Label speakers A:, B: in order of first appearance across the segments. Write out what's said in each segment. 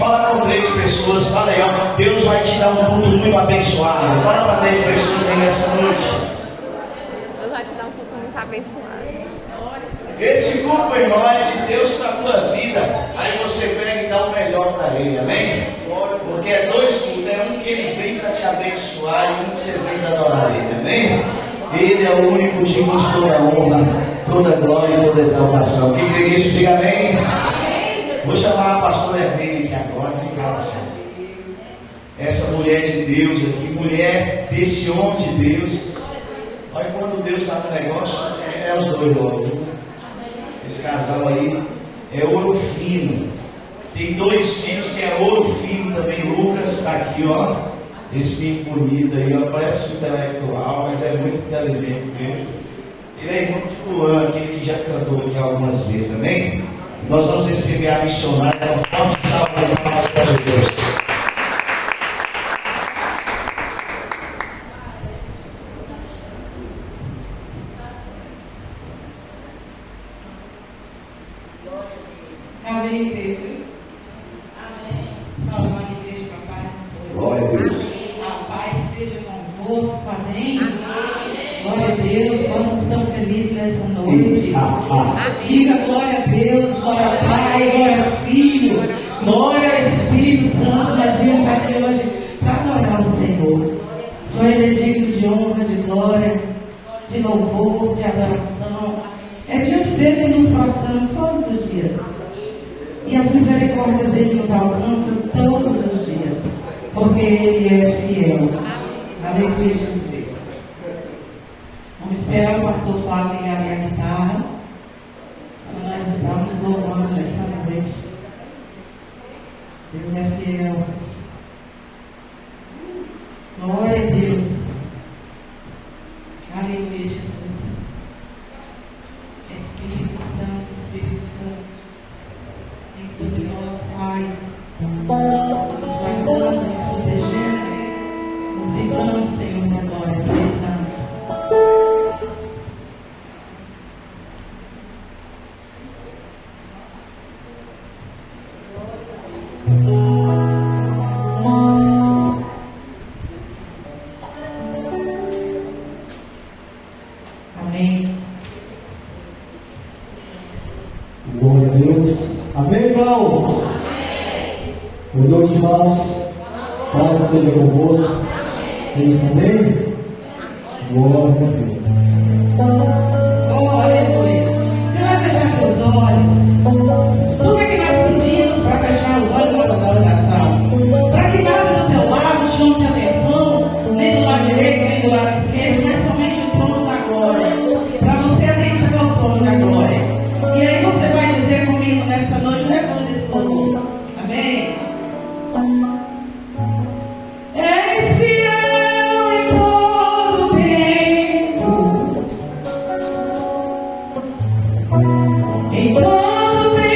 A: Fala com 3 pessoas, fala aí, ó. Deus vai te dar um culto muito abençoado. Fala para 3 pessoas aí nessa noite.
B: Deus vai te dar um culto muito abençoado.
A: Esse culto, irmão, é de Deus para a tua vida. Aí você pega e dá o melhor para Ele, amém? Porque é 2 cultos, é um que Ele vem para te abençoar e um que você vem para adorar Ele, amém? Ele é o único digno de toda honra, toda glória e toda exaltação. Quem crê nisso, diga amém. Vou chamar a pastora Hermênia aqui agora, vem cá, pastor. Essa mulher de Deus aqui, mulher desse homem de Deus. Olha quando Deus está no negócio, é os dois logo. Esse casal aí é ouro fino. Tem 2 filhos que é ouro fino também. Lucas está aqui, ó. Esse menino bonito aí, ó. Parece intelectual, mas é muito inteligente mesmo. Ele é irmão de Luan, aquele que já cantou aqui algumas vezes, amém? Nós vamos receber a missionária. Uma forte salva de palmas para Jesus.
C: Amém, igreja. Amém. Salve a igreja, papai.
A: Glória a Deus.
C: A paz seja convosco. Amém. Glória a Deus. Quantos estão felizes nessa noite? Diga glória a Deus, glória ao Pai, glória ao Filho, glória ao Espírito Santo. Nós viemos aqui hoje para adorar o Senhor. Só Ele é digno de honra, de glória, de louvor, de adoração. É diante dele que nos prostramos todos os dias. E as misericórdias dele nos alcançam todos os dias, porque ele é fiel. Aleluia, Jesus. Vamos esperar o pastor Flávio ligar a guitarra, quando nós estamos louvando nessa noite. Deus é fiel. Glória a Deus. Aleluia, Jesus. Espírito Santo, Espírito Santo. Sobre nós, Pai, nos guardando, nos protegendo, nos livrando, Senhor, da glória, Pai Santo. Amém.
D: Glória a Deus. Amém, irmãos? Boa noite, irmãos. Paz seja convosco. Vocês também? Glória a Deus.
C: Oh, aleluia. Você vai fechar seus olhos. Por que nós pedimos para fechar os olhos na oração? Para que nada do teu lado chame de atenção, nem do lado direito, nem do lado esquerdo, mas somente o trono da glória. Para você adentrar ao trono da glória. E aí você vai dizer comigo nesta noite, levando esse louvor. Amém? És fiel em todo tempo. Em todo tempo.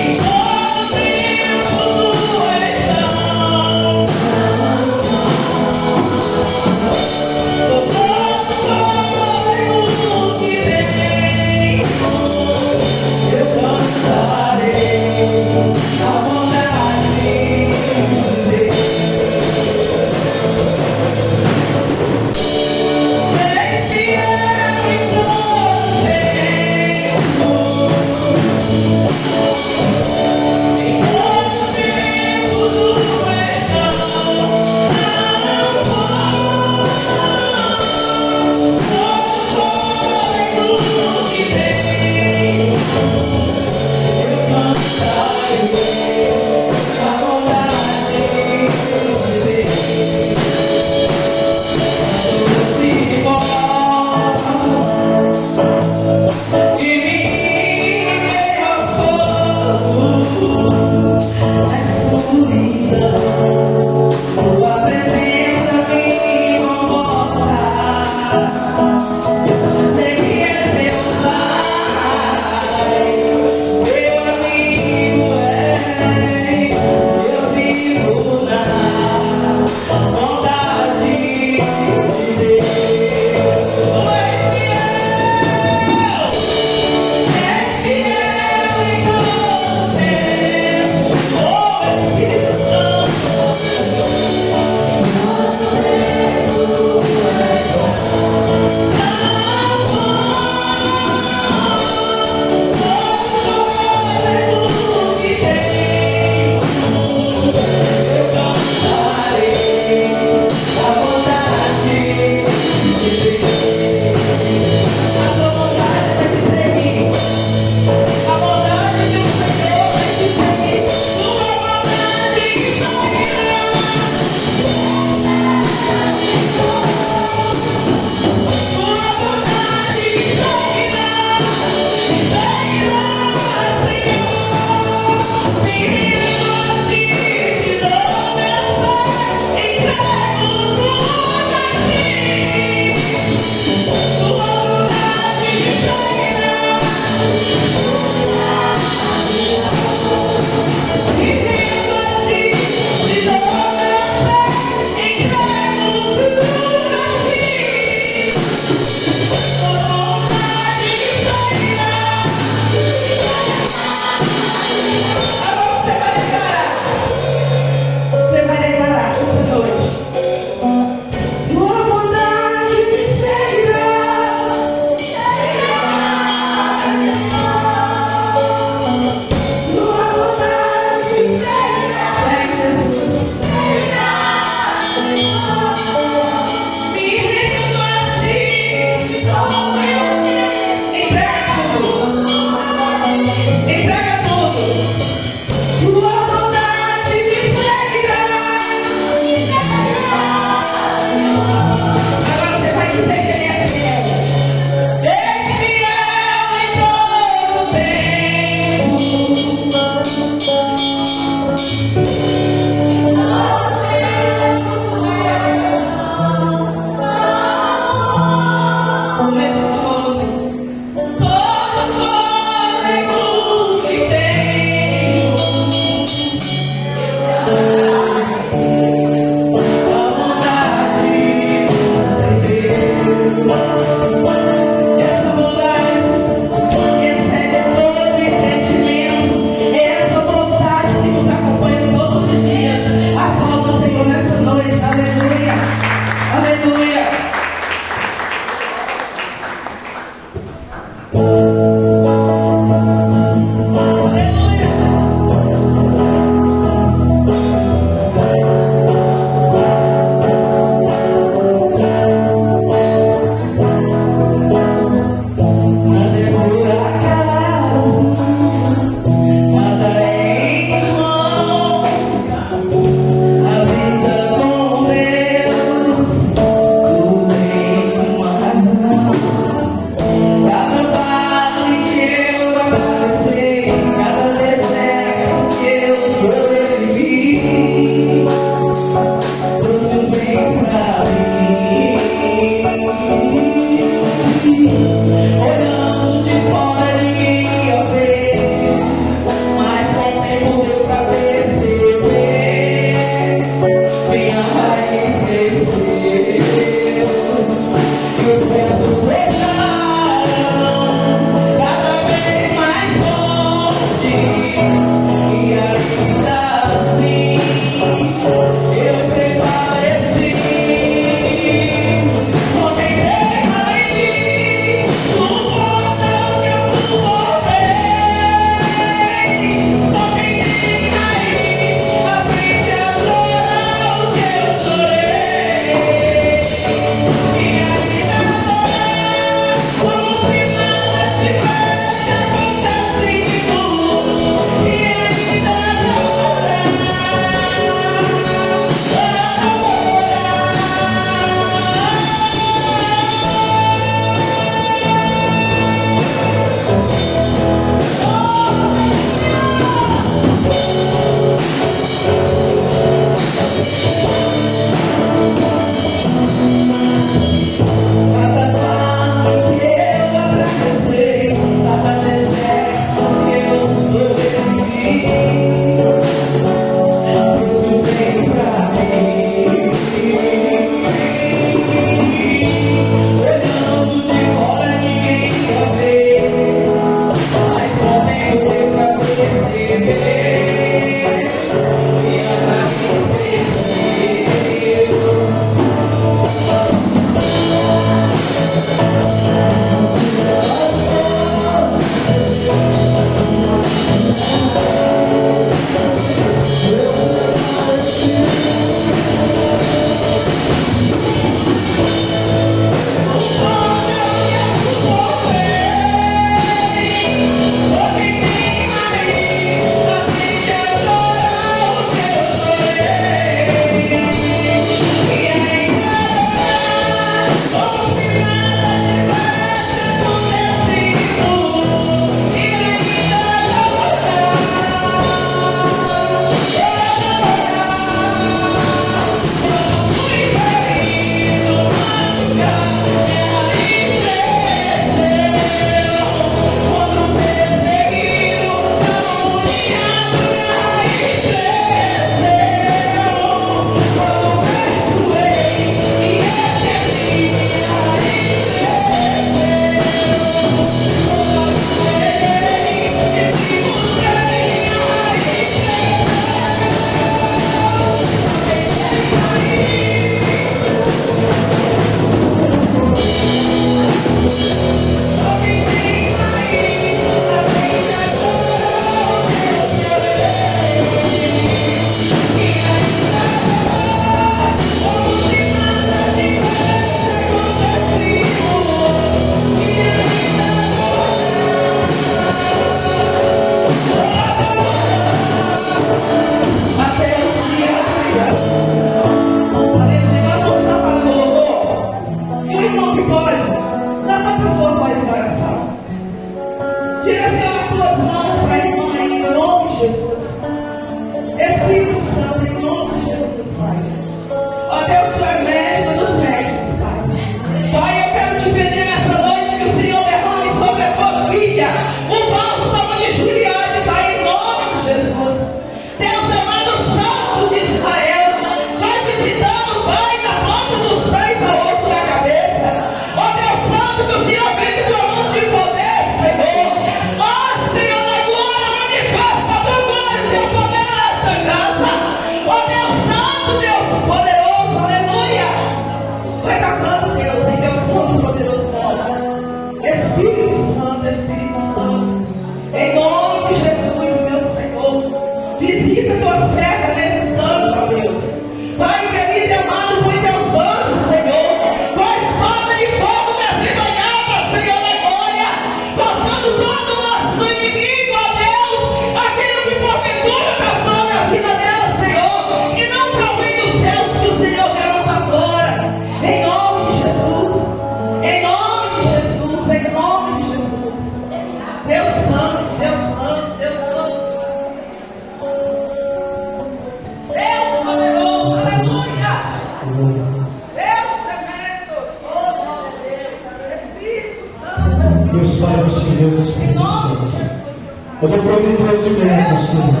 D: Eu estou falando de empreendimento, Senhor.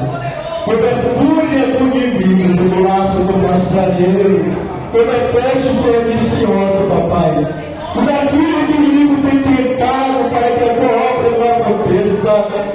D: Toda fúria do inimigo, do laço do passarinho, toda peste perniciosa, papai, por aquilo que o inimigo tem tentado para que a tua obra não aconteça,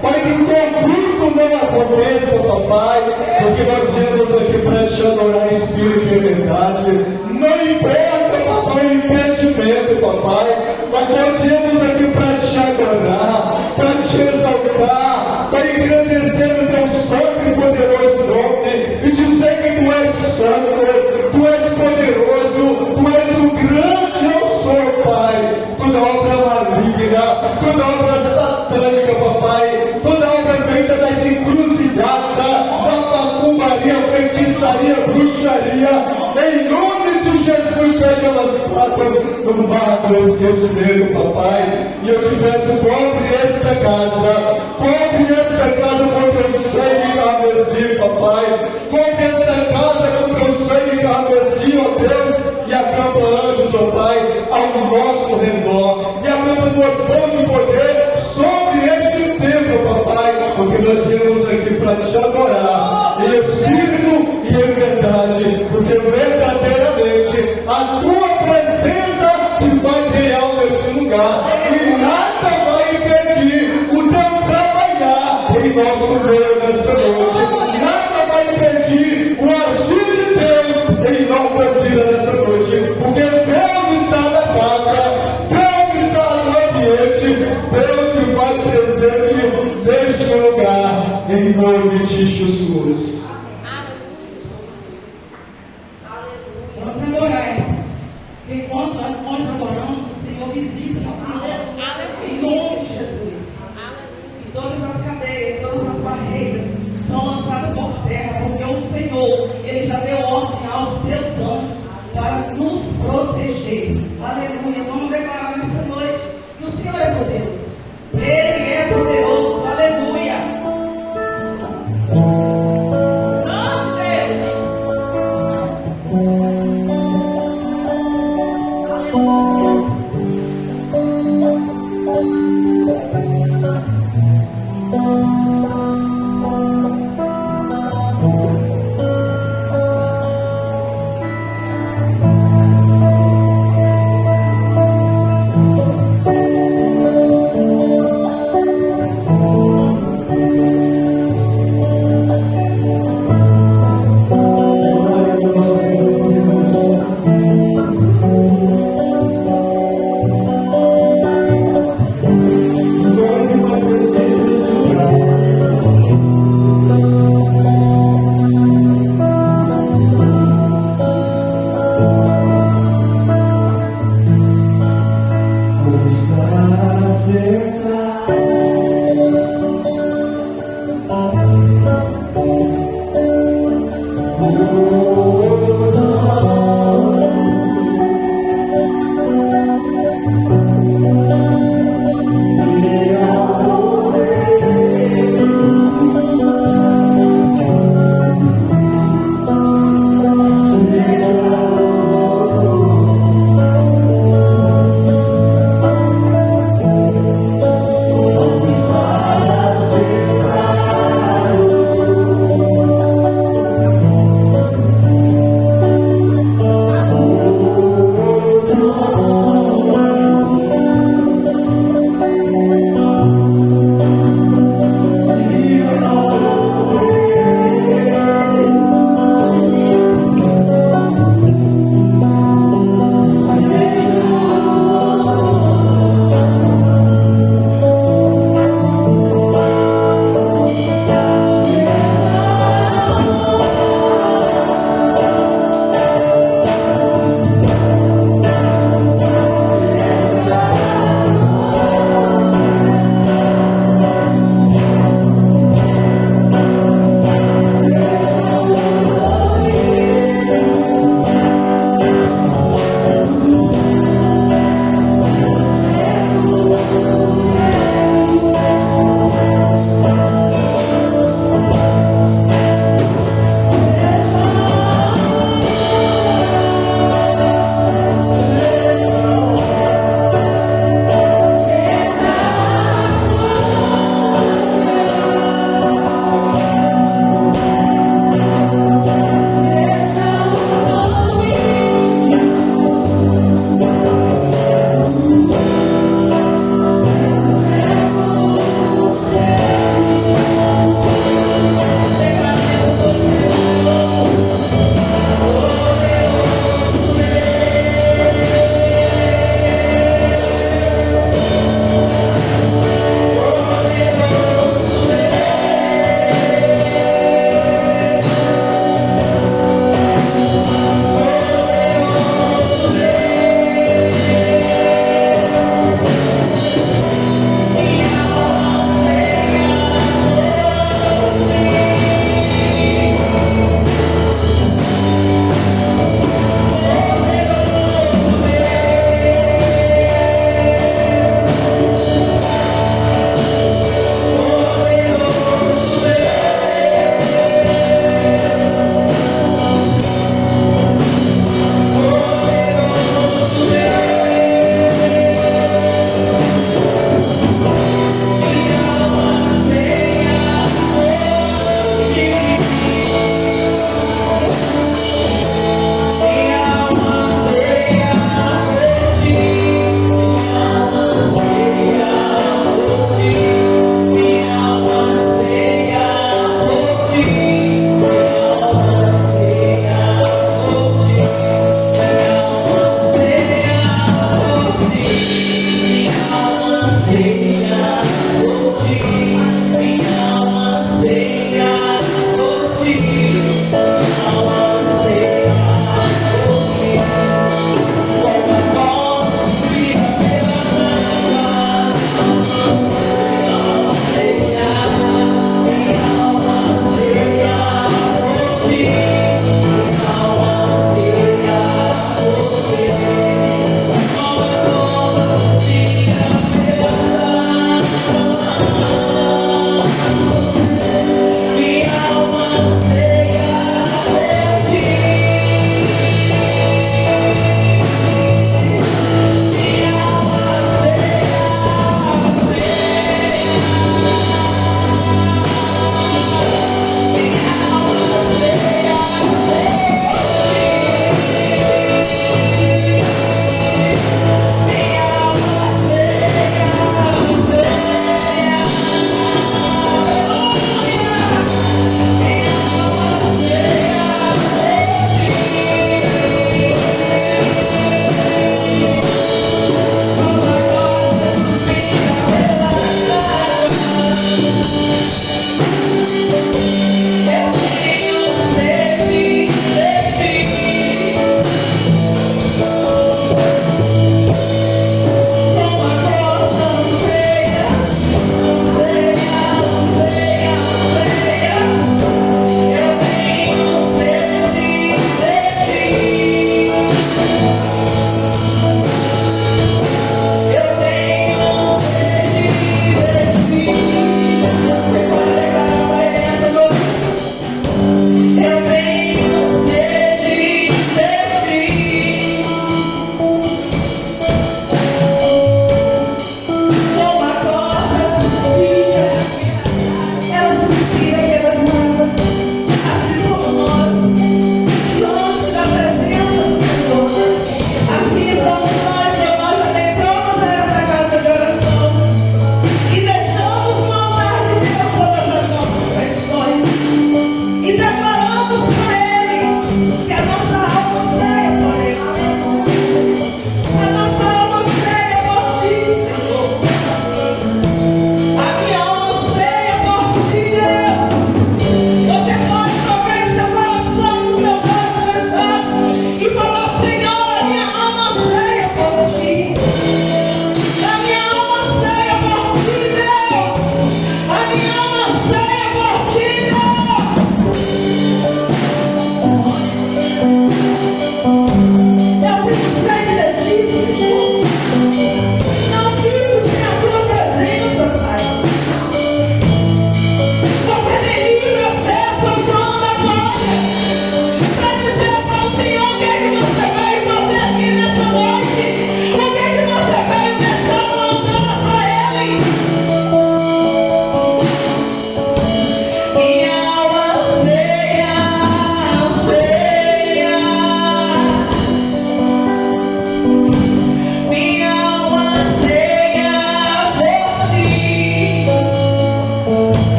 D: para que o teu culto não aconteça, papai, porque nós viemos aqui para te adorar em espírito e em verdade. Não importa, papai, o impedimento, papai, mas nós viemos aqui para te adorar, para te exaltar, para engrandecer o teu santo e poderoso nome e dizer que tu és santo, tu és poderoso, tu és o grande eu sou, Pai. Toda obra maligna, toda obra satânica, papai, toda obra feita das encruzilhadas, da macumbaria, feitiçaria, bruxaria, em nome de Jesus, seja lançado no mar do esquecimento, papai. E eu te peço, cobre esta casa com teu sangue carmesim, papai. Cobre esta casa com teu sangue carmesim, ó Deus, e acampa anjos, ó Pai, ao nosso redor. E acampa tuas mãos de poder sobre este templo, papai, porque nós viemos aqui para te adorar em espírito e em verdade, porque verdadeiramente a tua presença se faz real neste lugar e nada vai impedir o teu trabalhar em nosso meio nessa noite. Nada vai impedir o agir de Deus em nossas vidas nessa noite, porque Deus está na casa, Deus está no ambiente, Deus se faz presente neste lugar, em nome de Jesus.
C: Vamos adorar, irmãos. Enquanto nós adoramos, o Senhor visita nossa vida. Em nome de Jesus. E todas as cadeias, todas as barreiras são lançadas por terra, porque o Senhor, Ele já deu ordem aos seus anjos para nos proteger. Aleluia. Vamos declarar nessa noite que o Senhor é poderoso. Ele é poderoso. Aleluia.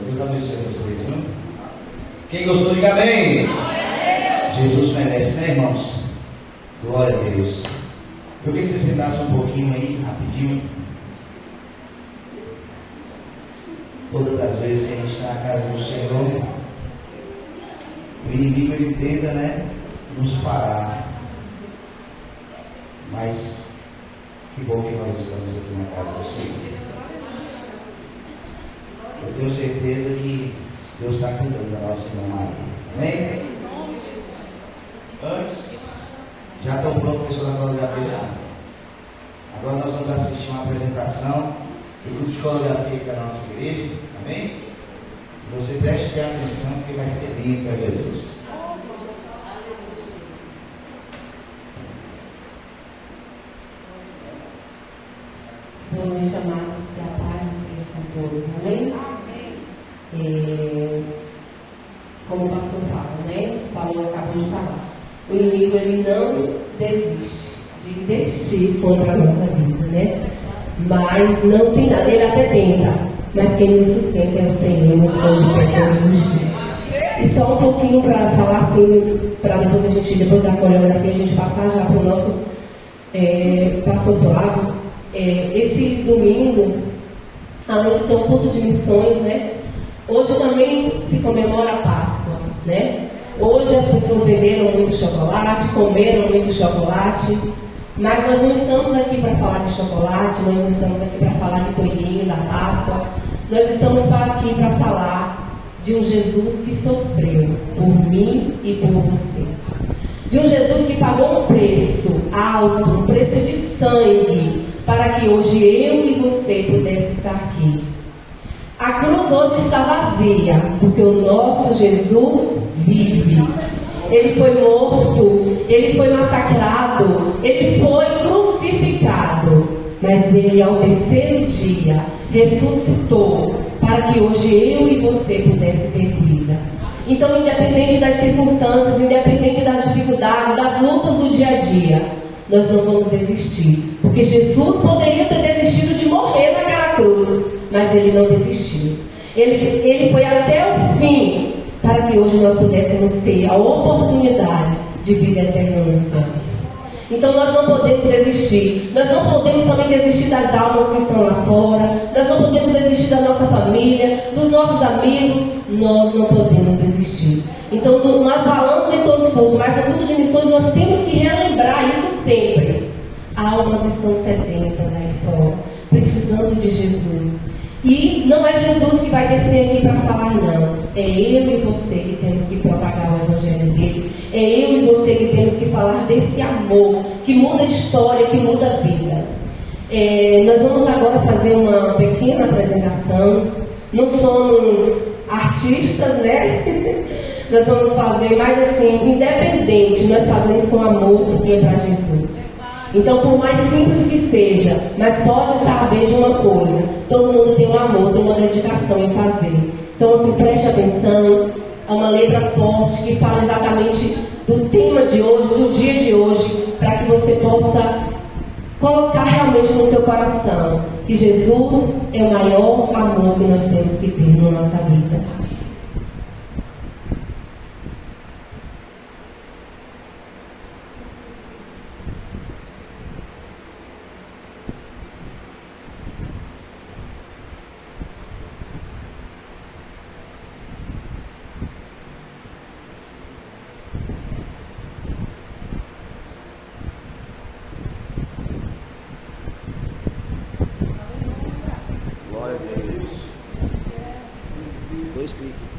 A: Deus abençoe vocês, viu? Quem gostou, diga amém. Jesus merece, né, irmãos? Glória a Deus. Eu queria que você sentasse um pouquinho aí, rapidinho. Todas as vezes que a gente está na casa do Senhor, o inimigo ele tenta, né, nos parar. Mas que bom que nós estamos aqui na casa do Senhor. Eu tenho certeza que Deus está cuidando da nossa irmã Maria. Amém? Antes, já estou pronto para o pessoal da coreografia. Agora nós vamos assistir uma apresentação do grupo de coreografia da nossa igreja. Amém? Você preste atenção porque vai ser lindo para Jesus.
E: Boa noite, amados, que a paz esteja com todos, amém? Como o pastor fala, né? Acabou de falar. O inimigo, ele não desiste de investir contra a nossa vida, né? Mas não tem nada, ele até tenta, mas quem nos sustenta é o Senhor, nos esconde todos os dias. E só um pouquinho para falar assim, para depois da coreografia, a gente passar já para o nosso pastor Flávio. Esse domingo, além de ser um culto de missões, né? Hoje também se comemora a Páscoa, né? Hoje as pessoas venderam muito chocolate, comeram muito chocolate, mas nós não estamos aqui para falar de chocolate, nós não estamos aqui para falar de coelhinho, da Páscoa, nós estamos aqui para falar de um Jesus que sofreu por mim e por você. De um Jesus que pagou um preço alto, um preço de sangue, para que hoje eu e você pudesse estar aqui. A cruz hoje está vazia, porque o nosso Jesus vive. Ele foi morto, ele foi massacrado, ele foi crucificado, mas ele ao terceiro dia ressuscitou, para que hoje eu e você pudesse ter vida. Então, independente das circunstâncias, independente das dificuldades, das lutas do dia a dia, nós não vamos desistir, porque Jesus poderia ter desistido de morrer naquela cruz, mas ele não desistiu. Ele foi até o fim, para que hoje nós pudéssemos ter a oportunidade de vida eterna nos céus. Então nós não podemos desistir. Nós não podemos somente desistir das almas que estão lá fora. Nós não podemos desistir da nossa família, dos nossos amigos. Nós não podemos desistir. Então nós falamos em todos os cultos, mas no culto de missões nós temos que relembrar isso sempre. Almas estão sedentas aí fora, precisando de Jesus. E não é Jesus que vai descer aqui para falar, não. É eu e você que temos que propagar o evangelho dele. É eu e você que temos que falar desse amor que muda a história, que muda vidas. Nós vamos agora fazer uma pequena apresentação. Não somos artistas, né? Nós vamos fazer, mas assim, independente, nós fazemos com amor, porque é para Jesus. Então, por mais simples que seja, mas pode saber de uma coisa: todo mundo tem um amor, tem uma dedicação em fazer. Então, assim, preste atenção. É uma letra forte que fala exatamente do tema de hoje, do dia de hoje, para que você possa colocar realmente no seu coração que Jesus é o maior amor que nós temos que ter na nossa vida.
A: Glória a Deus. 2 cliques.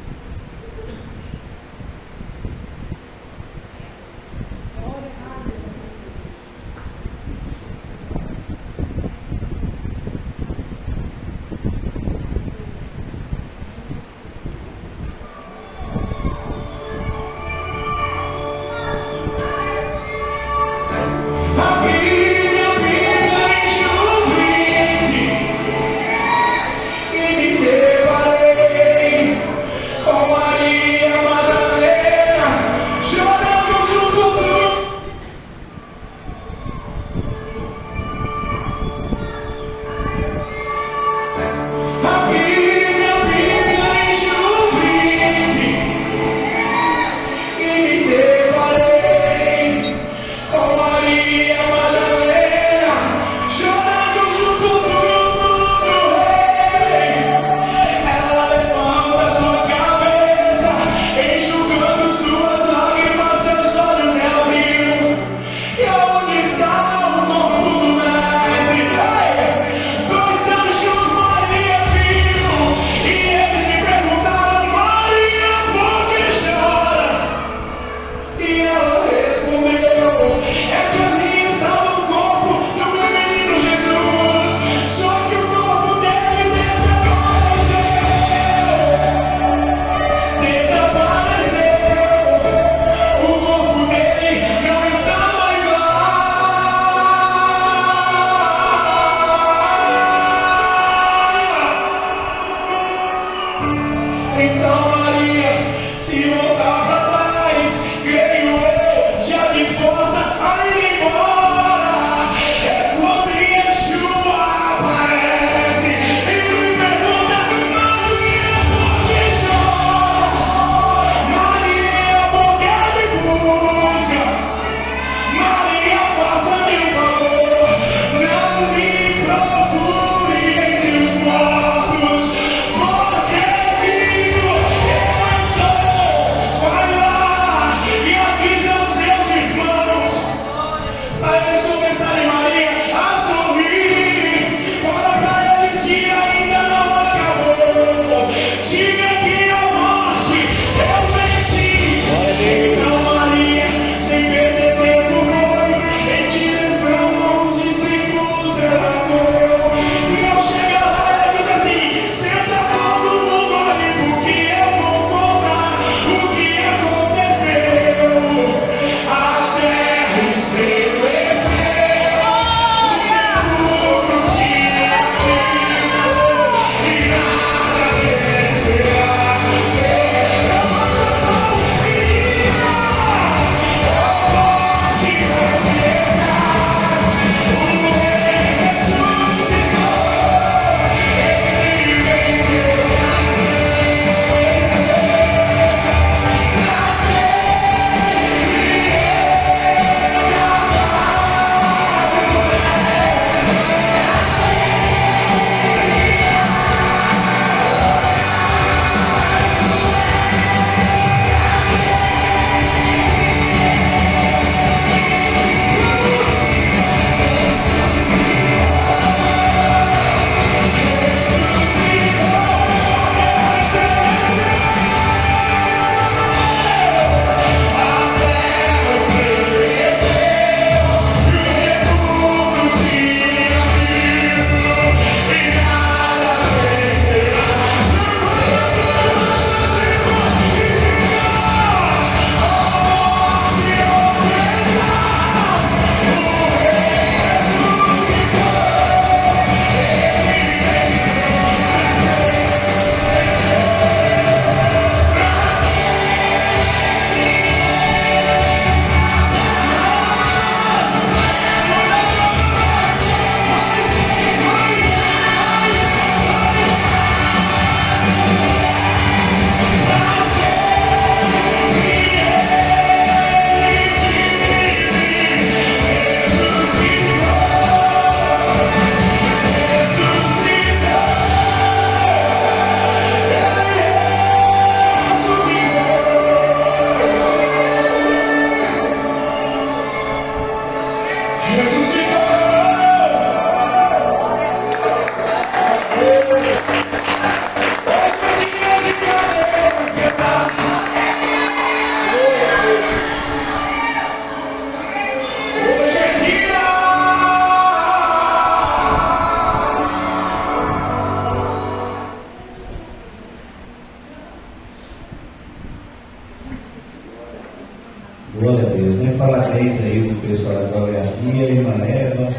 A: Deus, né? Parabéns aí do pessoal da coreografia, irmã Eva,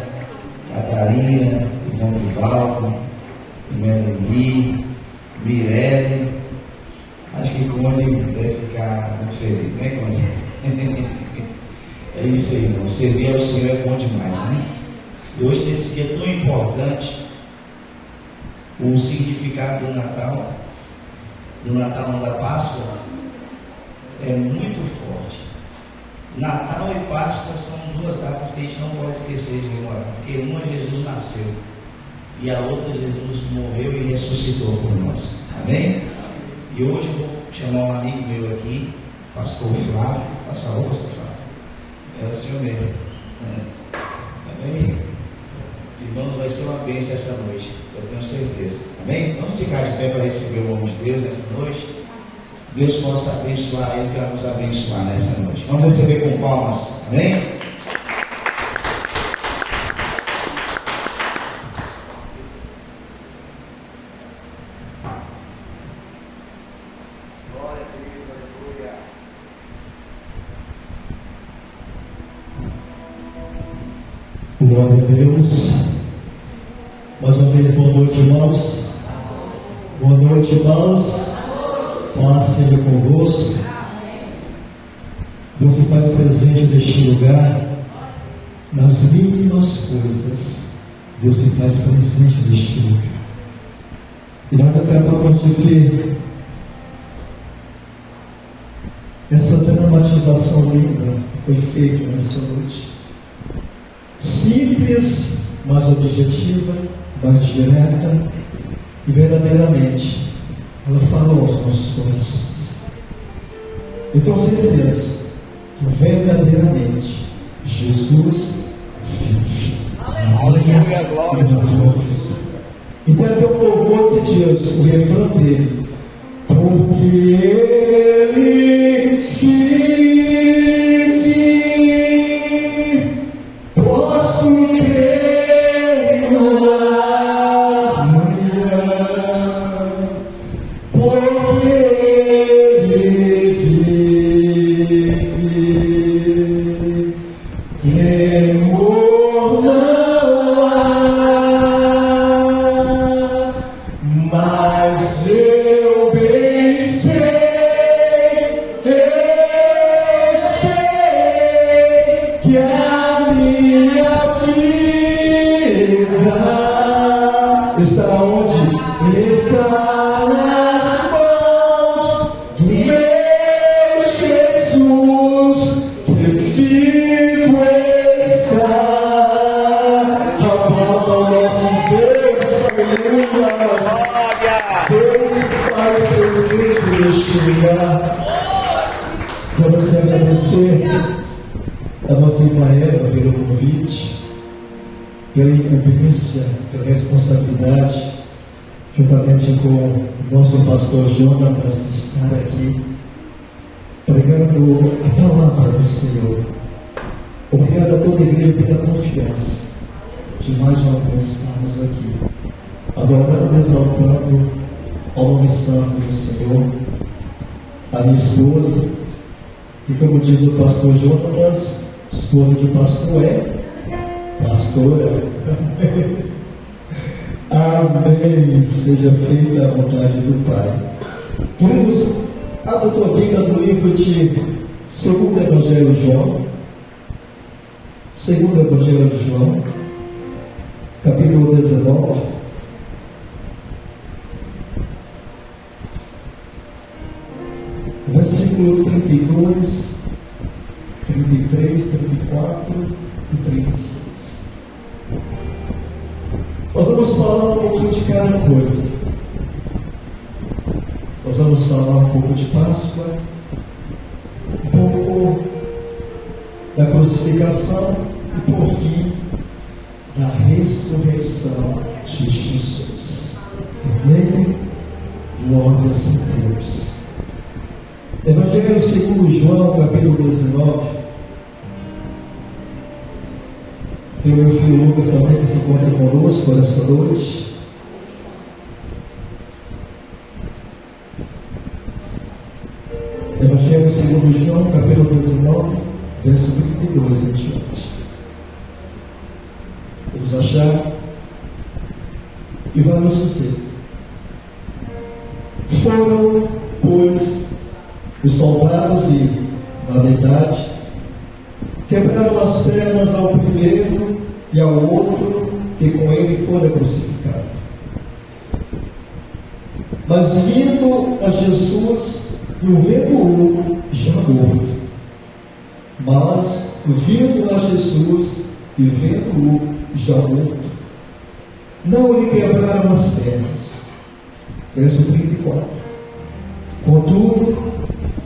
A: Catarina, irmão Vivaldo, irmã Eli, Mirelle. Acho que Conde deve ficar muito feliz, né, Conde? É isso aí, irmão. Servir ao Senhor é bom demais, né? E hoje, nesse dia tão importante, o significado do Natal não, da Páscoa, é muito forte. Natal e Páscoa são duas datas que a gente não pode esquecer de comemorar, porque uma Jesus nasceu e a outra Jesus morreu e ressuscitou por nós. Amém? E hoje eu vou chamar um amigo meu aqui, pastor Flávio. Faça favor, pastor Flávio. É o senhor mesmo. Amém? Irmãos, vai ser uma bênção essa noite, eu tenho certeza. Amém? Vamos ficar de pé para receber o nome de Deus nessa noite. Deus possa abençoar Ele para nos abençoar nessa noite. Vamos receber com palmas. Amém?
D: Glória a Deus. Mais uma vez, boa noite, irmãos. Boa noite, irmãos. Paz seja convosco. Deus se faz presente neste lugar, nas mínimas coisas. Deus se faz presente neste lugar. E nós acabamos de ver essa dramatização linda que foi feita nessa noite. Simples, mas objetiva, mas direta e verdadeiramente ela falou aos nossos corações. Eu tenho certeza que verdadeiramente Jesus vive. Aleluia, glória a Deus. Então tem um louvor que diz, o refrão dele, porque Ele vive, posso crer no amanhã, porque Ele vive, temor não há, mas eu bem sei que a minha vida está onde? Está nas mãos do meu Jesus, que vivo está. Aplauda o nosso Deus, aleluia. Deus faz presente neste lugar. Vamos agradecer a nossa irmã Eva pelo convite, pela incumbência, pela responsabilidade, juntamente com o nosso pastor Jonas, estar aqui pregando a palavra do Senhor. Obrigado a toda a igreja pela confiança de mais uma vez estarmos aqui, adorando e exaltando ao nome santo do Senhor, a minha esposa, e como diz o pastor Jonas, esposa de pastor é pastora. Amém. Seja feita a vontade do Pai. Queridos, abra a tua Bíblia no livro de 2º Evangelho de João. 2º Evangelho de João, capítulo 19. Versículo 32, 33, 34 e 36. Nós vamos falar um pouquinho de cada coisa. Nós vamos falar um pouco de Páscoa, um pouco da crucificação e, por fim, da ressurreição de Jesus. Amém? Glória a Deus. Evangelho segundo João, capítulo 19. Tem o meu filho Lucas também que se encontra conosco nessa noite. Evangelho segundo João, capítulo 19, verso 32 em diante. Vamos achar e vamos dizer: foram, pois, os soldados e, na verdade, quebraram as pernas ao primeiro e ao outro que com ele fora crucificado. Mas vindo a Jesus e o vendo-o já morto, mas vindo a Jesus e vendo-o já morto, não lhe quebraram as pernas. Verso 34. Contudo,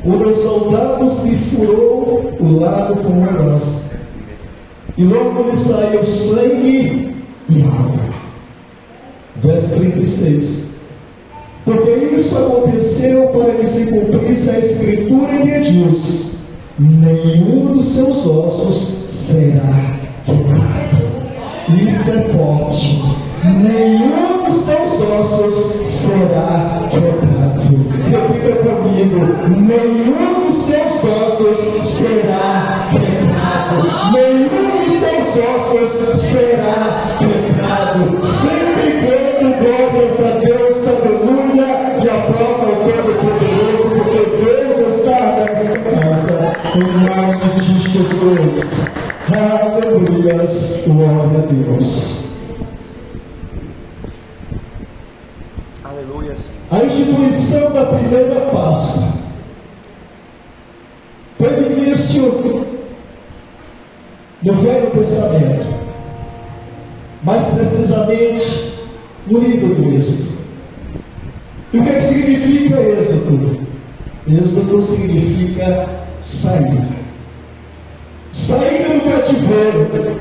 D: um dos soldados lhe furou o lado com uma lança, e logo lhe saiu sangue e água. Verso 36. Porque isso aconteceu para que se cumprisse a escritura que diz: nenhum dos seus ossos será quebrado. Isso é forte. Nenhum dos seus ossos será quebrado. Repita comigo: nenhum dos seus ossos será quebrado. Nenhum dos seus ossos será quebrado. Sempre quando glórias a Deus, aleluia, e aplauda o Todo-Poderoso, porque Deus está nessa casa, em nome de Jesus. Aleluias, glória a Deus. A instituição da primeira Páscoa teve início no Velho Testamento, mais precisamente no livro do Êxodo. E o que significa Êxodo? Êxodo significa saída. Saída do cativeiro,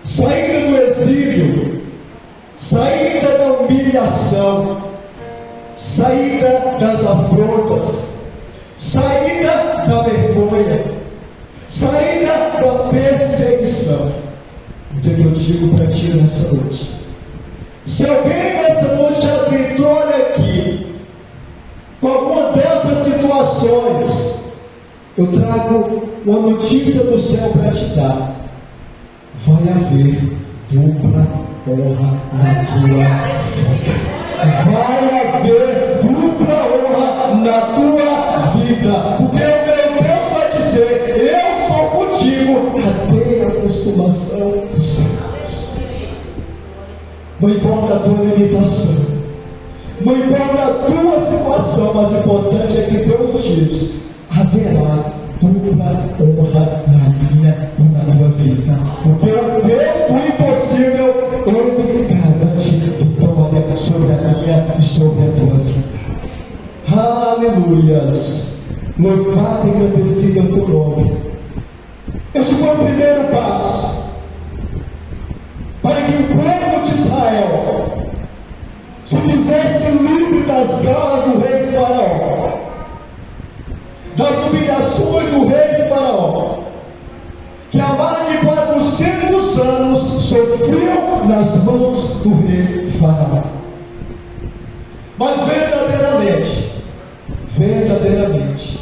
D: saída do exílio, saída da humilhação, saída das afrontas, saída da vergonha, saída da perseguição. O que eu digo para ti nessa noite? Se alguém nessa noite já entrou aqui com alguma dessas situações, eu trago uma notícia do céu para te dar: vai haver dupla honra na tua vida. Vai haver dupla honra na tua vida, porque o meu Deus vai dizer: eu sou contigo até a consumação dos séculos. Não importa a tua limitação, não importa a tua situação, mas o importante é que Deus diz: haverá dupla honra na minha e na tua vida, porque o impossível ele garante vitória sobre a minha e sobre a tua vida. Aleluias! Louvado e agradecido é o teu nome. Este foi o primeiro passo para que o povo de Israel se fizesse livre das garras do rei Faraó, das humilhações do rei Faraó, que há mais de 400 anos sofreu nas mãos do rei Faraó. Mas verdadeiramente,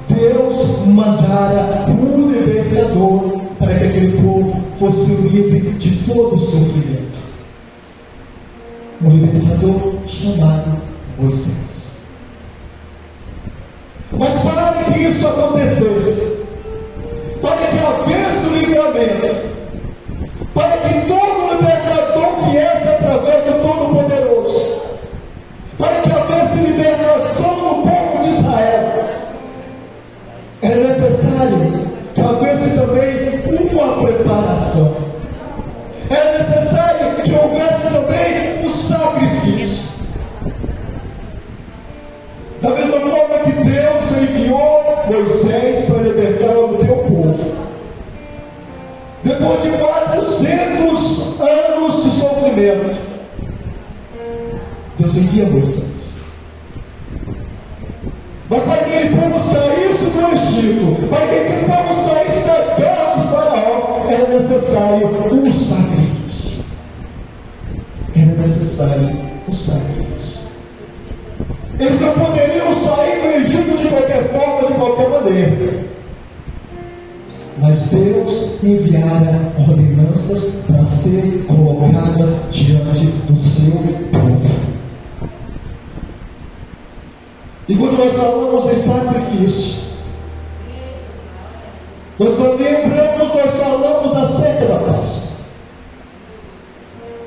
D: Deus mandara um libertador para que aquele povo fosse livre de todo o sofrimento. Um libertador chamado Moisés. Mas para que isso acontecesse, para que houvesse o livramento, para que todo libertador viesse através do Todo-Poderoso, para que houvesse libertação no povo de Israel, era necessário que houvesse também uma preparação. Era necessário que houvesse também um sacrifício. Da mesma forma que Deus enviou Moisés para libertar o teu povo, depois de 400 anos de sofrimento, Deus envia Moisés. Mas para que aquele povo saísse do Egito, para que aquele povo saísse das garras do Faraó, era necessário um sacrifício. Era necessário um sacrifício. Eles não poderiam sair do Egito de qualquer forma, de qualquer maneira. mas Deus enviara ordenanças para serem colocadas diante do seu povo. E quando nós falamos em sacrifício, nós lembramos, nós falamos acerca da Páscoa.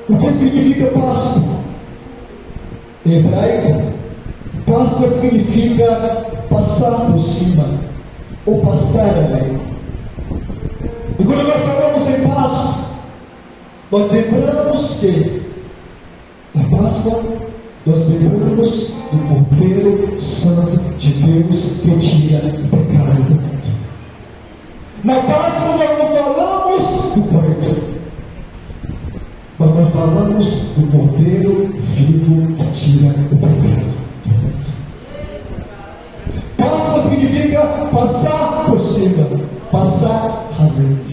D: O que significa Páscoa? Em hebraico, Páscoa significa passar por cima, ou passar além. E quando nós falamos em Páscoa, nós lembramos que na Páscoa, nós lembramos do Cordeiro Santo de Deus que tira o pecado do mundo. Na Páscoa nós não falamos do coelho, mas nós falamos do Cordeiro vivo que tira o pecado do mundo. Páscoa significa passar por cima, passar além.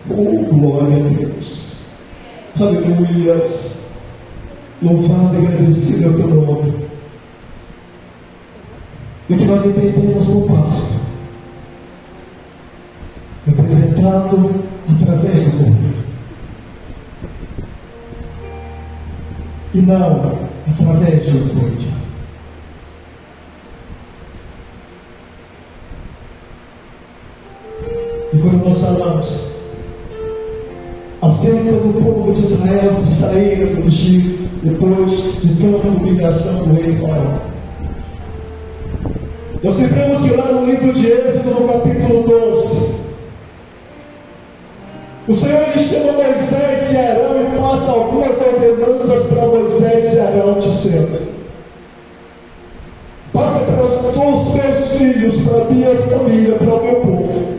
D: Oh, glória a Deus! Aleluias! Louvado e agradecido é o teu nome. E o que nós entendemos por Páscoa, representado através do Cordeiro, e não através de um coelho. E quando nós falamos acerca do povo de Israel que saíram do Egito depois de tanta humilhação do rei Faraó, nós lembramos que lá no livro de Êxodo, no capítulo 12, o Senhor lhe chama Moisés e Arão e passa algumas ordenanças para Moisés e Arão, dizendo: passa para os teus filhos, para a minha família, para o meu povo,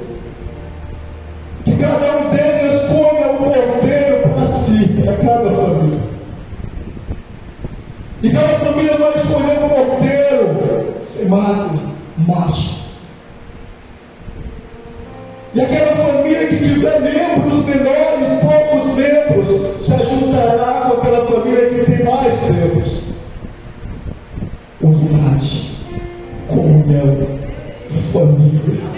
D: que cada um deles ponha um cordeiro para si, para cada família. E cada família vai escolher um cordeiro sem mácula, macho. E aquela família que tiver membros menores, poucos membros, se ajuntará com aquela família que tem mais membros. Unidade, comunhão, família.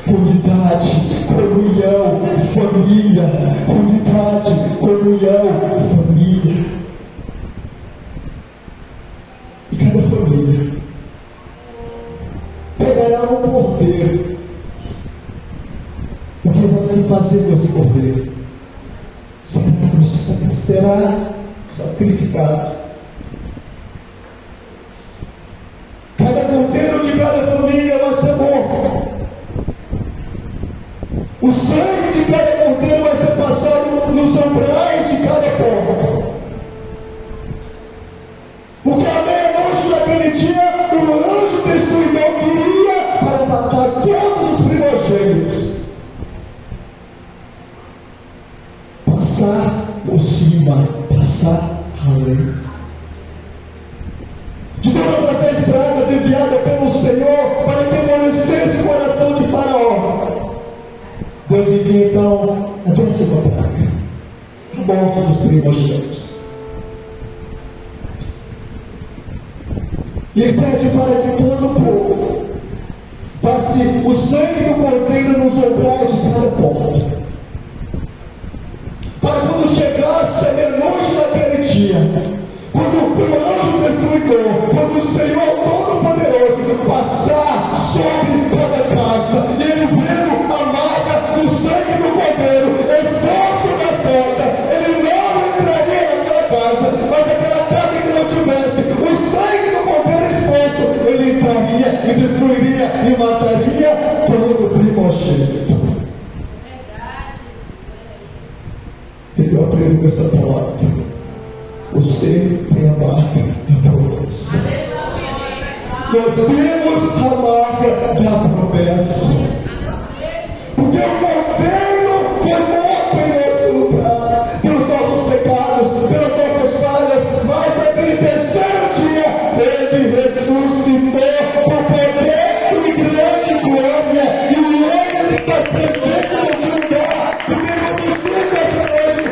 D: Unidade, comunhão, família. Unidade, comunhão, família. E cada família pegará um cordeiro. O que vai se fazer com esse cordeiro? Será sacrificado. Cada cordeiro de cada família vai ser morto. O sangue de cada cordeiro vai ser passado nos umbrais de cada porta. Porque à meia-noite daquele dia, o anjo destruidor viria para matar todos os primogênitos. Passar por cima, passar além. De todas as pragas enviadas pelo Senhor para que amolecesse o coração de Faraó, Deus envia então a 10ª praga, a morte dos primogênitos. E ele pede para que todo o povo passe o sangue do cordeiro nos umbrais de cada porta. Para quando chegasse a meia-noite daquele dia, quando o anjo destruidor, quando o Senhor Todo-Poderoso passar sobre cada casa, e ele vendo a marca do sangue do cordeiro exposto na porta, ele não entraria naquela casa, mas aquela casa que não tivesse o sangue do cordeiro exposto, ele entraria e destruiria e mataria todo o primogênito. Eu aprendo com essa palavra. Você tem a marca da promessa. Nós temos a marca da promessa. Porque o cordeiro foi morto em nosso lugar, pelos nossos pecados, pelas nossas falhas, mas naquele terceiro dia ele ressuscitou com poder e grande glória. E ele está presente no lugar. Porque eu preciso essa noite.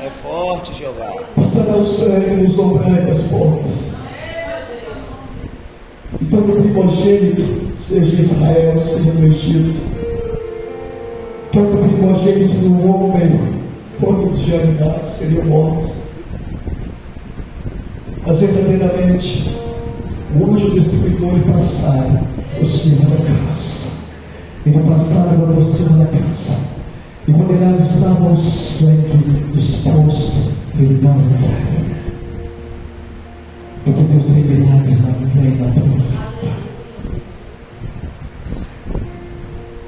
A: É forte, Jeová.
D: Pastor o sangue nos ombrais das portas. E todo primogênito, seja Israel, seja no Egito, todo primogênito do homem, quando os germinados seriam mortos. Mas verdadeiramente, o anjo destruidor passara por cima da casa. Ele passava por cima da casa. E quando ele estava o sangue exposto, ele não entraria. Porque Deus tem milagres na minha e na tua vida.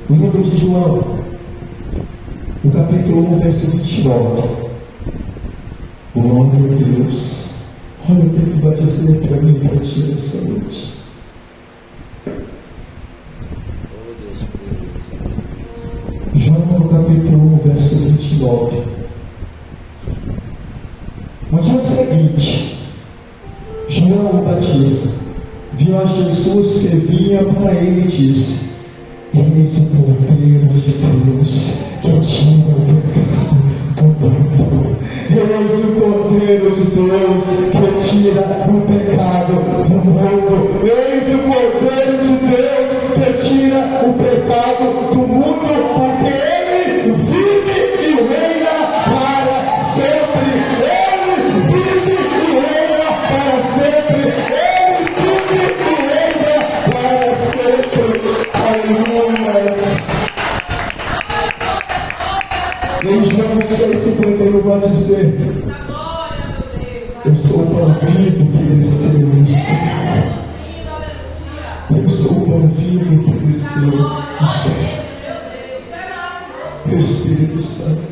D: O livro de João, no capítulo 1, verso 29. O nome de Deus. Olha o que vai dizer para mim e para ti nessa noite. João, no capítulo 1, verso 29. No dia seguinte, João o Batista viu a Jesus que vinha para ele e disse: eis o Cordeiro de Deus que tira o pecado do mundo. Eis o Cordeiro de Deus que tira o pecado do mundo. Eis o Cordeiro de Deus que tira o pecado do mundo, porque Ele vive e reina para sempre. Ele vive e reina para sempre. Ele vive e reina para sempre. Aleluia. Em João 6,51 vai dizer: eu sou o pão vivo que desceu do céu. Eu sou o pão vivo que desceu do céu. Meu Espírito Santo.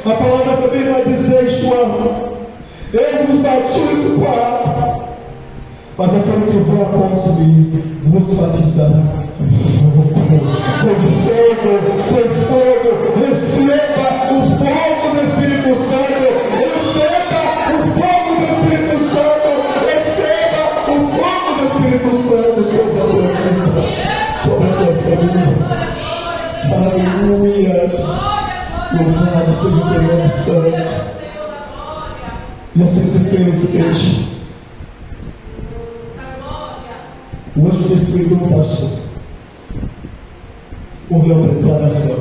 D: A palavra também vai dizer, João: eu vos batizo com água, mas aquele que vem após mim vos batizará com fogo. Receba o fogo do Espírito Santo. Receba o fogo do Espírito Santo. Receba o fogo do Espírito Santo sobre a tua vida, sobre a tua família. Aleluia. Louvado seja o teu nome santo. E assim se fez, igreja. O anjo destruidor passou. Houve uma preparação.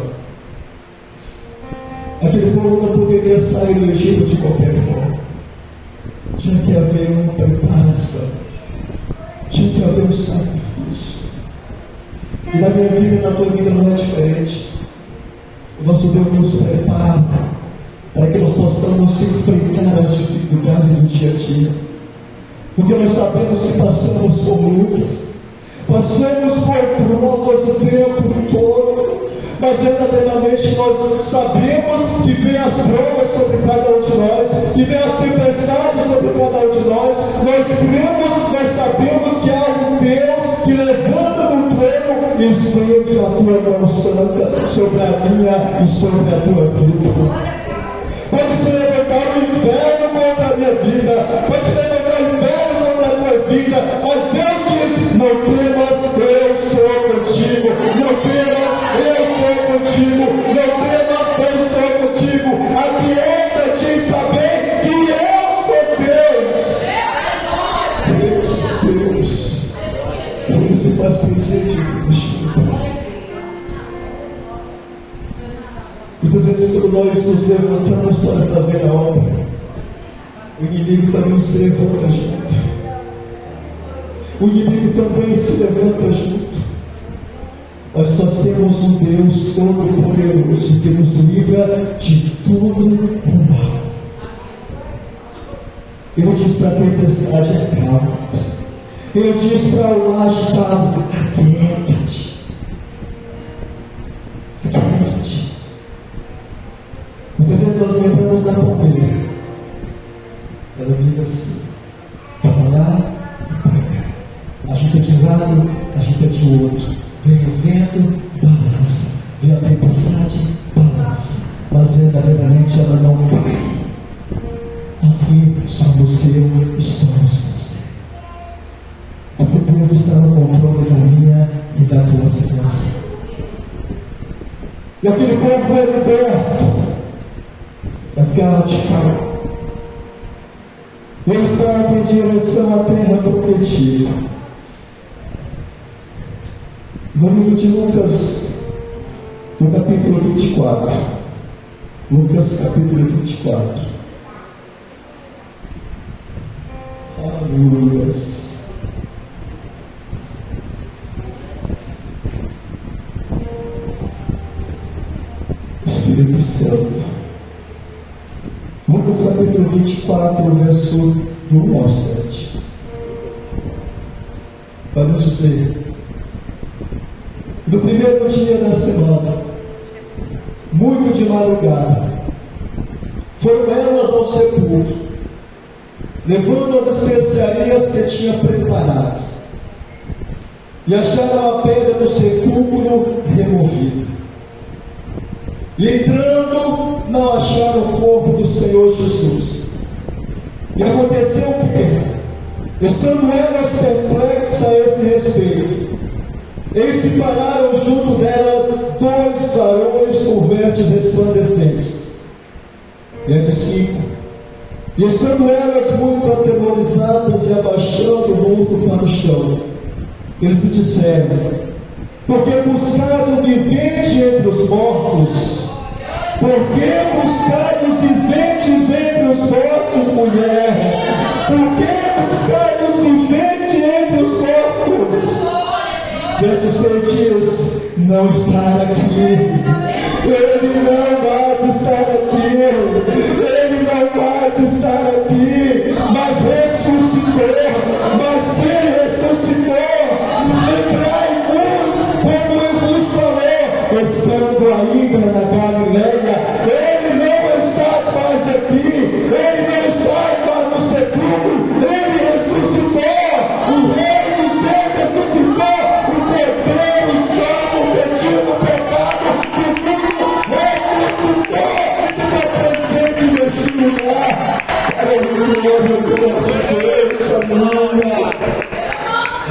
D: Aquele povo não poderia sair do Egito de qualquer forma. Tinha que haver uma preparação. Tinha que haver um sacrifício. E na minha vida e na tua vida não é diferente. O nosso Deus nos prepara para que nós possamos enfrentar as dificuldades do dia a dia. Porque nós sabemos que passamos por lutas, passamos por provas o tempo todo, mas verdadeiramente nós sabemos que vem as provas sobre cada um de nós, que vem as tempestades sobre cada um de nós. Nós cremos, nós sabemos que há um Deus que levanta do trono e estende a tua mão santa sobre a minha e sobre a tua vida. Pode se levantar o inferno contra a minha vida, pode se levantar o inferno contra a tua vida, mas Deus diz: não temas, eu sou contigo. Não temas, eu sou contigo. Não temas, eu sou contigo. Aquieta-te em saber que eu sou Deus. Deus. Por isso faz presente contigo. Muitas vezes quando nós nos levantamos para fazer a obra, o inimigo também se levanta junto. O inimigo também se levanta junto. Nós só temos um Deus todo-poderoso que nos livra de todo o mal. Ele diz para a tempestade: acalma-te. Ele diz para o agitado: aquieta-te. Aquieta-te. Muitas vezes nós lembramos da bombeira. Ela vive assim: para lá e para cá. Agita de um lado, agita de outro. Vem o vento, balança. Vem a tempestade, balança. Mas verdadeiramente ela não cai. Assim somos eu e somos você. Porque Deus está no controle da minha e da tua situação. E aquele povo foi liberto. Mas Gálatas fala: eles partem em direção à terra prometida. No livro de Lucas, no capítulo 24. Lucas, capítulo 24. Aleluia. Espírito Santo. Lucas capítulo 24, verso do 1 ao 7. Vai nos dizer: no primeiro dia da semana, muito de madrugada, foram elas ao sepulcro, levando as especiarias que tinha preparado, e acharam a pedra do sepulcro removida. E entrando, não acharam o corpo do Senhor Jesus. E aconteceu que, estando elas perplexas a esse respeito, eis que pararam junto delas 2 varões com vestes resplandecentes. Verso 5. E estando elas muito atemorizadas e abaixando o rosto para o chão, eles lhe disseram: por que buscais o vivente entre os mortos? Por que buscais os viventes entre os mortos, mulher? Por que buscais os viventes entre os mortos? Verso 6 diz: não está aqui. Ele não vai estar aqui. Ele não vai estar aqui. Mas ressuscitou. Mas ele ressuscitou. Lembrai-vos como eu vos falei, estando ainda na Galileia. Ele não está mais aqui. Ele não está mais no sepulcro. Ele ressuscitou. O Rei do céu ressuscitou. O Cordeiro Santo pedindo o pecado do mundo ressuscitou. Está presente neste lugar. Aleluia, meu Deus, aleluia.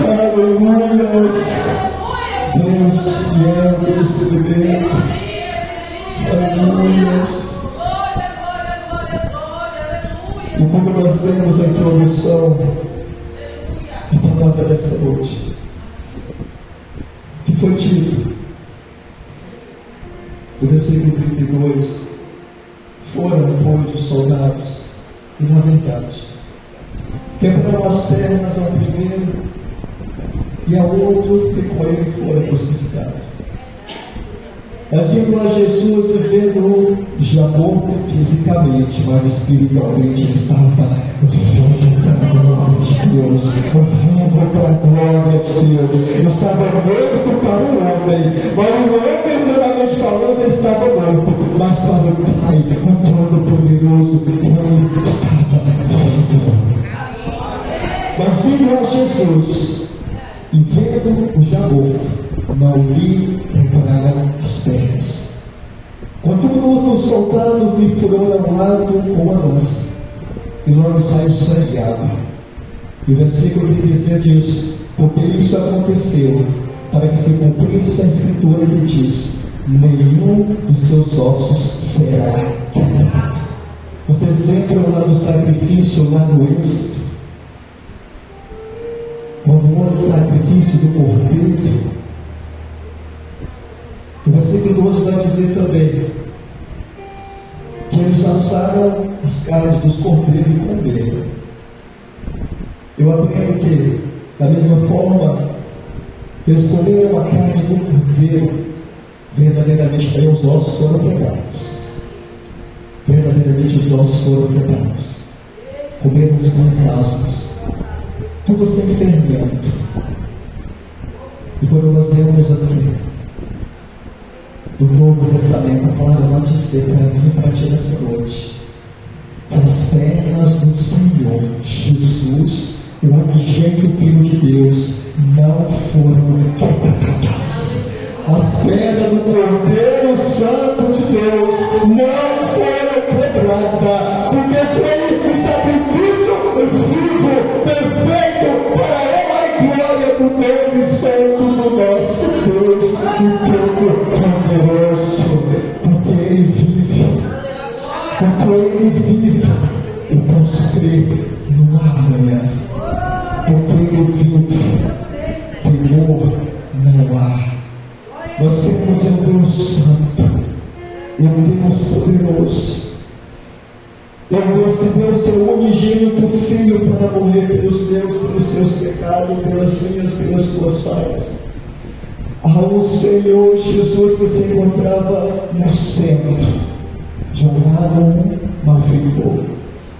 D: Aleluia. Deus fiel, Deus fiel. Aleluia. E como nós temos a introdução da palavra dessa noite, que foi dito no versículo 32, foram, pois, os soldados, e na verdade, quebraram as pernas ao primeiro, e ao outro que com ele fora crucificado. Assim como Jesus, vendo-o já morto fisicamente, mas espiritualmente ele estava vivo para a glória de Deus, vivo para a glória de Deus. Eu estava morto para o homem, mas o homem, verdadeiramente falando, estava morto, mas para o Pai, o Todo-Poderoso, ele estava vivo. Mas vindo a Jesus, e vendo o já morto, não lhe repararam as pernas. Contudo, os soldados lhe furaram ao lado com a lança, e logo saiu sangue e água. E o versículo 13 diz: porque isso aconteceu para que se cumprisse a escritura que diz: nenhum dos seus ossos será quebrado. Vocês lembram lá do sacrifício lá no Êxodo? Quando houve o sacrifício do cordeiro, o versículo 12 vai dizer também que eles assaram as carnes dos cordeiros e comeram. Eu aprendo que, da mesma forma, eles comeram a carne do cordeiro, verdadeiramente também os ossos foram quebrados. Verdadeiramente os ossos foram quebrados. Comeram os pães asmos, tudo sem fermento. E quando nós vemos aqui do Novo Testamento, a palavra vai dizer para mim e para ti nessa noite, que as pernas do Senhor Jesus, o unigênito Filho de Deus, não foram quebradas. As pernas do Cordeiro Santo de Deus não foram quebradas, porque foi um sacrifício vivo, perfeito, para a honra e glória do nome santo do nosso Deus, o Todo-Poderoso. Porque Ele vive, porque Ele vive, eu posso crer no Deus santo, é um Deus poderoso, é um Deus que deu seu unigênito Filho para morrer pelos teus pecados, pelas minhas, pelas tuas falhas. Ao Senhor Jesus que se encontrava no centro, de um lado um malfeitor,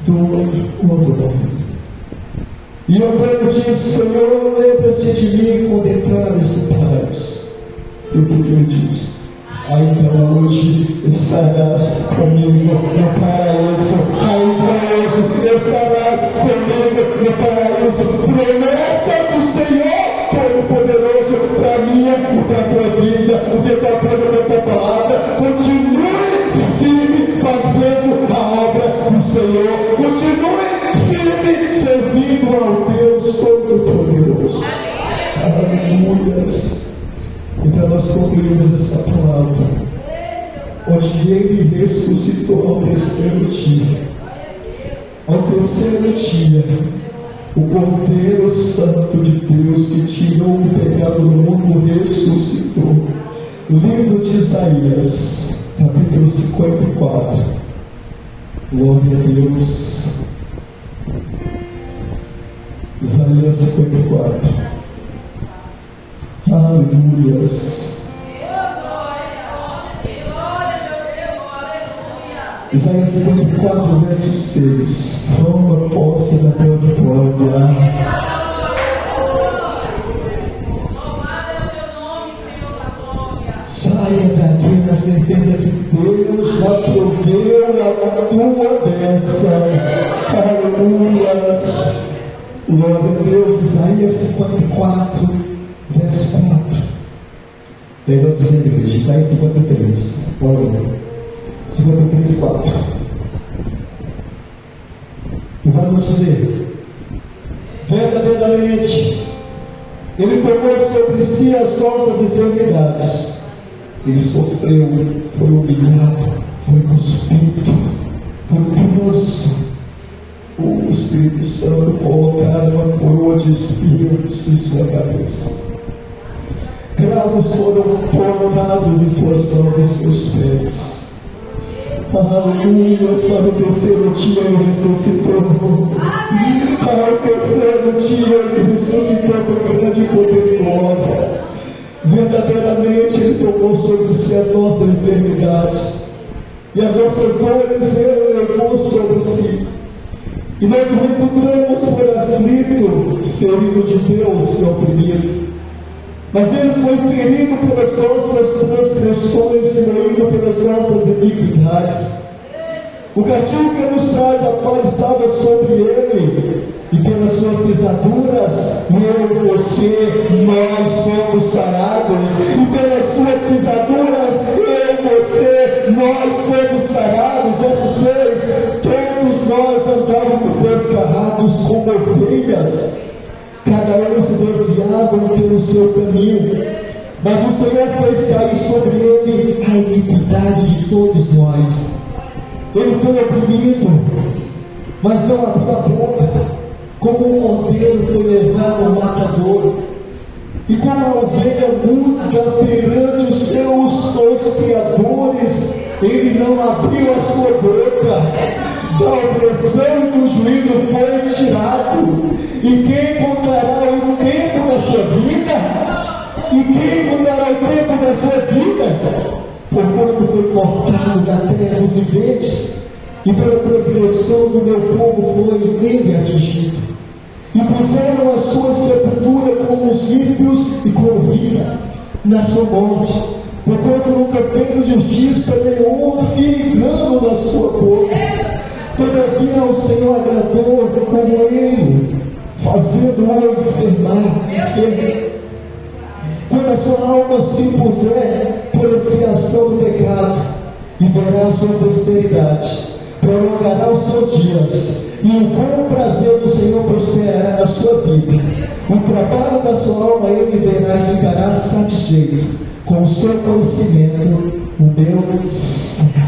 D: do outro malfeitor. E o Pai diz: Senhor, lembra-te de mim quando entrares no paraíso. E o que ele diz? Ainda hoje estarás comigo no paraíso. Ainda hoje estarás comigo no paraíso. Promessa do Senhor Todo-Poderoso para minha e para a tua vida, o teu papel da tua palavra. Continue firme fazendo a obra do Senhor. Continue firme servindo ao Deus Todo-Poderoso. Aleluias. Então nós concluímos essa palavra, onde Ele ressuscitou ao terceiro dia. Ao terceiro dia, o Cordeiro Santo de Deus que tirou o pecado do mundo ressuscitou. Livro de Isaías, capítulo 54. Glória a Deus. Isaías 54. Aleluias. Isaías 54, verso 6. Toma posse da tua glória. Saia daqui na certeza que Deus já proveu a tua bênção. Aleluias. Glória a Deus. Isaías 54, verso 4. Melhor dizendo, igreja, Isaías 53. Glória. 53, 4. E vai nos dizer: verdadeiramente, Ele tomou sobre si as nossas enfermidades. Ele sofreu, foi humilhado, foi cuspido, foi preso. O Espírito Santo colocaram uma coroa de espinhos em sua cabeça. Cravos foram dados em suas mãos e seus pés. Aleluia, para o terceiro dia Ele ressuscitou. Para o terceiro dia Ele ressuscitou com grande poder e glória. Verdadeiramente Ele tomou sobre si as nossas enfermidades e as nossas dores Ele levou sobre si. E nós o reputamos por aflito, ferido de Deus e oprimido. Mas Ele foi ferido pelas nossas transgressões e moído pelas nossas iniquidades. O castigo que nos traz a paz estava sobre Ele, e pelas suas pisaduras, eu, você, nós somos sarados. E pelas suas pisaduras, eu, você, nós somos sarados. Verso 6: todos nós andávamos desgarrados como ovelhas, cada um se desviava pelo seu caminho, mas o Senhor fez cair sobre Ele a iniquidade de todos nós. Ele foi oprimido, mas não abriu a boca. Como um cordeiro foi levado ao matador, e como a ovelha muda perante os seus tosqueadores, Ele não abriu a sua boca. Da opressão e do juízo foi tirado. E quem contará o tempo da sua vida? E quem contará o tempo da sua vida? Porquanto foi cortado da terra os viventes, e pela transgressão do meu povo foi ele atingido. E puseram a sua sepultura com os ímpios e com o rico na sua morte, porquanto nunca fez justiça, nem houve engano na sua boca. Todavia ao Senhor agradou como ele, fazendo-o enfermo. Quando a sua alma se impuser por expiação do pecado, e verá a sua prosperidade, prolongará os seus dias, e o bom prazer do Senhor prosperará na sua vida. O trabalho da sua alma ele verá e ficará satisfeito com o seu conhecimento, o meu servo.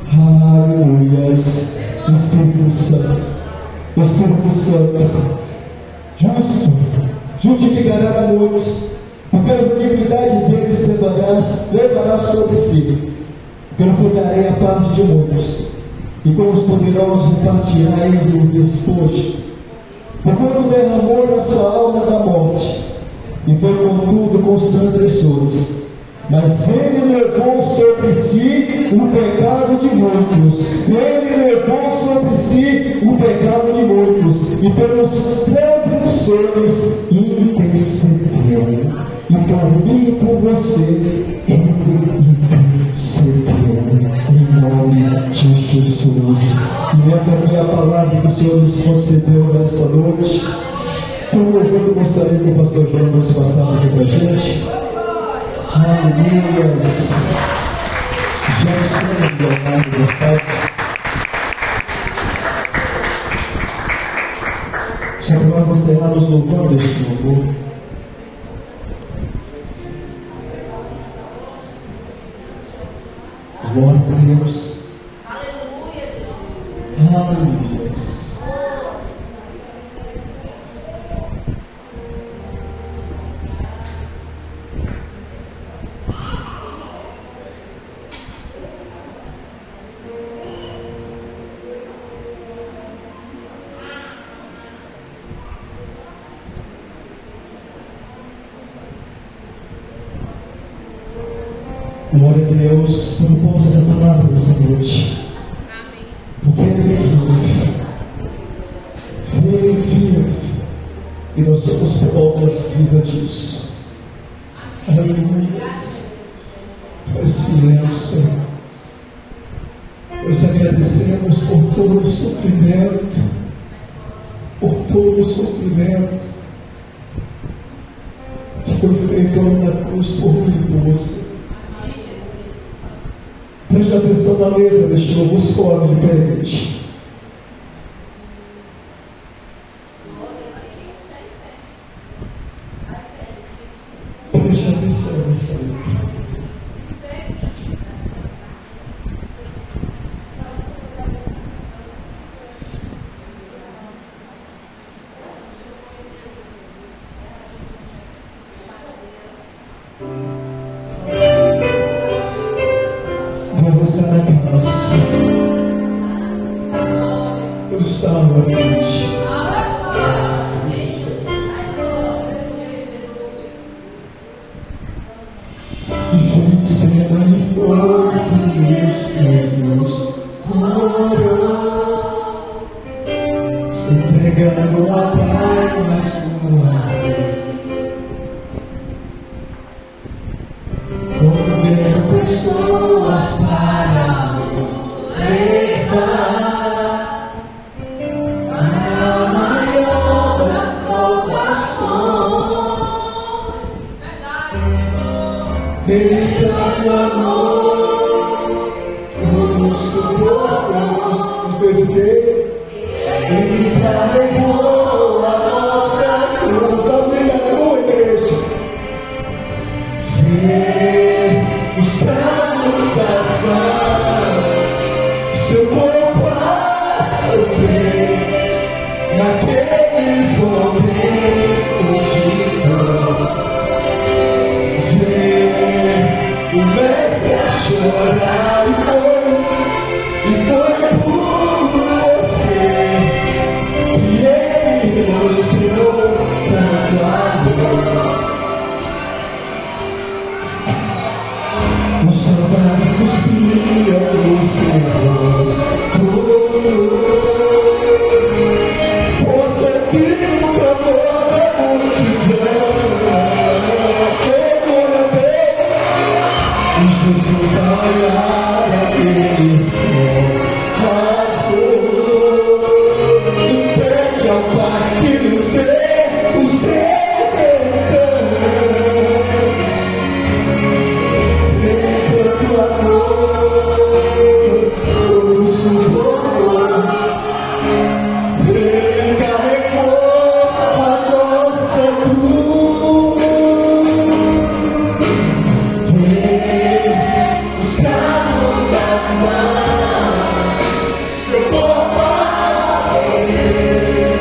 D: Aleluias. Espírito Santo, Espírito Santo, justo, justificará a muitos, porque as iniquidades deles sendo levará sobre si, pelo que darei a parte de muitos, e com os poderosos repartirá ele o despojo. Porquanto derramou a sua alma da morte, e foi contudo com os transgressores. Mas ele levou sobre si o pecado de muitos. Ele levou sobre si o pecado de muitos. E pelos transgressores intercedeu. E por mim e por você, ele intercedeu. Em nome de Jesus. E essa aqui é a palavra que o Senhor nos concedeu nessa noite. Então eu gostaria que o pastor Jonas passasse aqui para a gente. Aleluia. Já estamos gloriando Deus Pai. Já que nós encerramos louvando este louvor, glória a Deus. Aleluia. Aleluia. Glória a Deus pelo poder da palavra nessa noite. Amém. Porque Ele é vivo. E nós somos obras vivas disso. Aleluia. Nós viemos, Senhor. Nós agradecemos por todo o sofrimento. Por todo o sofrimento que foi feito na cruz por mim e por você. Preste atenção na letra deste louvor, escolhe de pé. Preste atenção nessa letra. Eu estava noite. E foi cena e foi que Jesus orou, se entregando a Pai mais uma vez. Convidando pessoas para levar Ele dá amor, como suportou, e fez o quê? Ele carregou a nossa cruz, amém, igreja. Vê os pratos das mãos, seu corpo a sofrer, naqueles momentos de dor. O mestre a chorar e foi por você, e ele mostrou tanto amor. Os soldados cuspiam o seu rosto, você viu o clamor da multidão. Jesus a olhar aquele céu passou e pede ao Pai que nos dê o seu perdão. Tem tanto amor, todo suportou, Ele carregou a nossa cruz. Seu corpo a sofrer,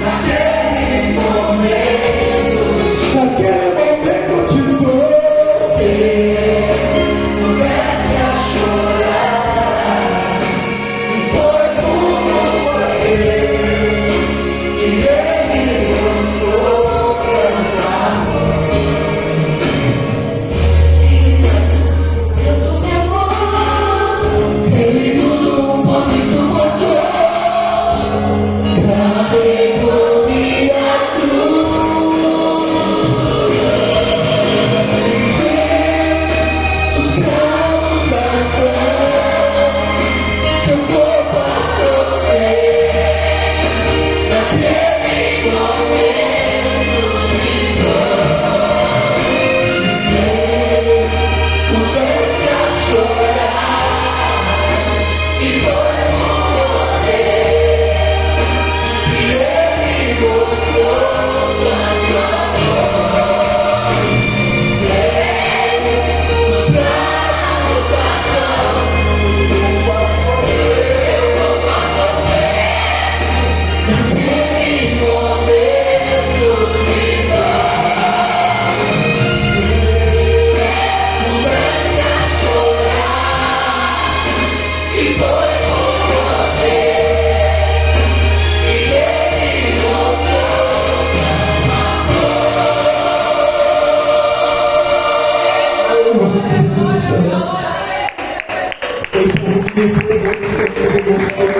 D: naqueles momentos. porque você